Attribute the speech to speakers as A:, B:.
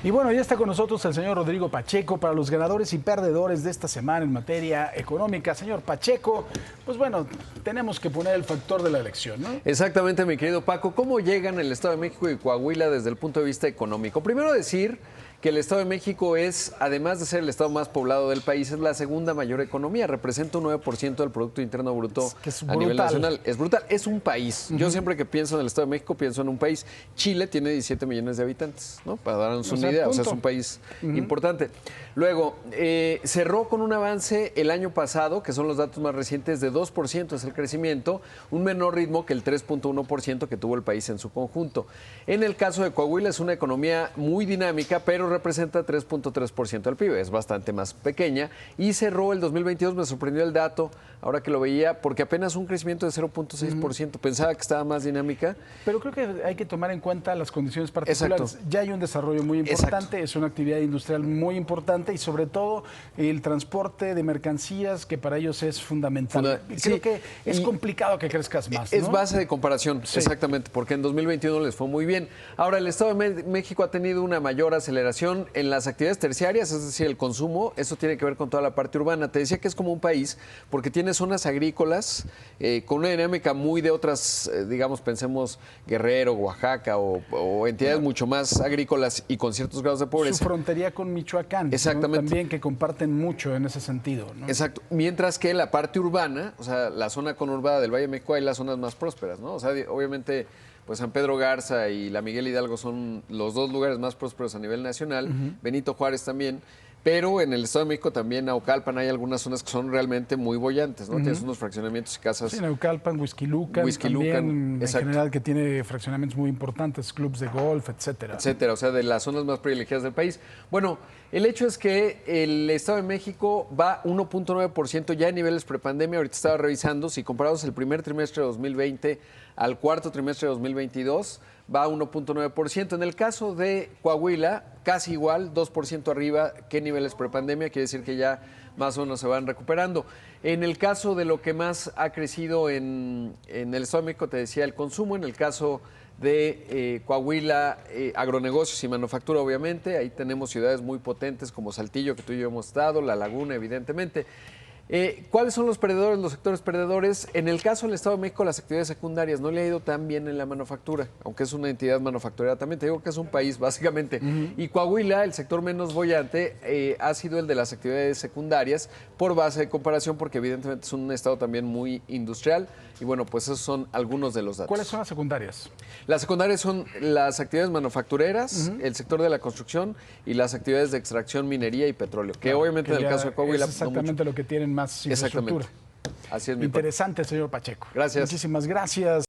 A: Y bueno, ya está con nosotros el señor Rodrigo Pacheco para los ganadores y perdedores de esta semana en materia económica. Señor Pacheco, pues bueno, tenemos que poner el factor de la elección, ¿no?
B: Exactamente, mi querido Paco. ¿Cómo llegan el Estado de México y Coahuila desde el punto de vista económico? Primero decir que el Estado de México es, además de ser el estado más poblado del país, es la segunda mayor economía. Representa un 9% del Producto Interno Bruto a nivel nacional. Es brutal. Es un país. Yo siempre que pienso en el Estado de México, pienso en un país. Chile tiene 17 millones de habitantes, ¿no? Para darnos una idea. O sea, es un país importante. Luego, cerró con un avance el año pasado, que son los datos más recientes, de 2% es el crecimiento, un menor ritmo que el 3.1% que tuvo el país en su conjunto. En el caso de Coahuila es una economía muy dinámica, pero representa 3.3% del PIB, es bastante más pequeña, y cerró el 2022, me sorprendió el dato, ahora que lo veía, porque apenas un crecimiento de 0.6%, pensaba que estaba más dinámica.
A: Pero creo que hay que tomar en cuenta las condiciones particulares. Ya hay un desarrollo muy importante, es una actividad industrial muy importante y sobre todo el transporte de mercancías, que para ellos es fundamental. Creo que es complicado que crezcas más, ¿no?
B: Es base de comparación, exactamente, porque en 2021 les fue muy bien. Ahora, el Estado de México ha tenido una mayor aceleración en las actividades terciarias, es decir, el consumo. Eso tiene que ver con toda la parte urbana. Te decía que es como un país porque tiene zonas agrícolas con una dinámica muy de otras, digamos, pensemos Guerrero, Oaxaca o entidades mucho más agrícolas y con ciertos grados de pobreza.
A: Su frontería con Michoacán,
B: exactamente,
A: ¿no? También, que comparten mucho en ese sentido, ¿no?
B: Exacto. Mientras que la parte urbana, o sea, la zona conurbada del Valle de México, hay las zonas más prósperas, ¿no? O sea, obviamente, pues San Pedro Garza y la Miguel Hidalgo son los dos lugares más prósperos a nivel nacional, Benito Juárez también, pero en el Estado de México también, Naucalpan, hay algunas zonas que son realmente muy bollantes, ¿no? Tienes unos fraccionamientos y casas.
A: Sí, Naucalpan, Huixquilucan, también, en general, que tiene fraccionamientos muy importantes, clubes de golf, etcétera.
B: Etcétera, o sea, de las zonas más privilegiadas del país. Bueno, el hecho es que el Estado de México va 1.9% ya en niveles prepandemia. Ahorita estaba revisando, si comparamos el primer trimestre de 2020 al cuarto trimestre de 2022, va a 1.9%. En el caso de Coahuila, casi igual, 2% arriba que niveles prepandemia, quiere decir que ya más o menos se van recuperando. En el caso de lo que más ha crecido en el Estado de México, te decía, el consumo. En el caso de Coahuila, agronegocios y manufactura, obviamente. Ahí tenemos ciudades muy potentes como Saltillo, que tú y yo hemos estado, La Laguna, evidentemente. ¿Cuáles son los perdedores, los sectores perdedores? En el caso del Estado de México, las actividades secundarias no le ha ido tan bien en la manufactura, aunque es una entidad manufacturera también. Te digo que es un país, básicamente. Y Coahuila, el sector menos bollante, ha sido el de las actividades secundarias por base de comparación, porque evidentemente es un estado también muy industrial. Y bueno, pues esos son algunos de los datos.
A: ¿Cuáles son las secundarias?
B: Las secundarias son las actividades manufactureras, el sector de la construcción y las actividades de extracción, minería y petróleo, que obviamente en el caso de Coahuila
A: es exactamente lo que tienen más infraestructura.
B: Así es, mi
A: Interesante, señor Pacheco.
B: Gracias.
A: Muchísimas gracias.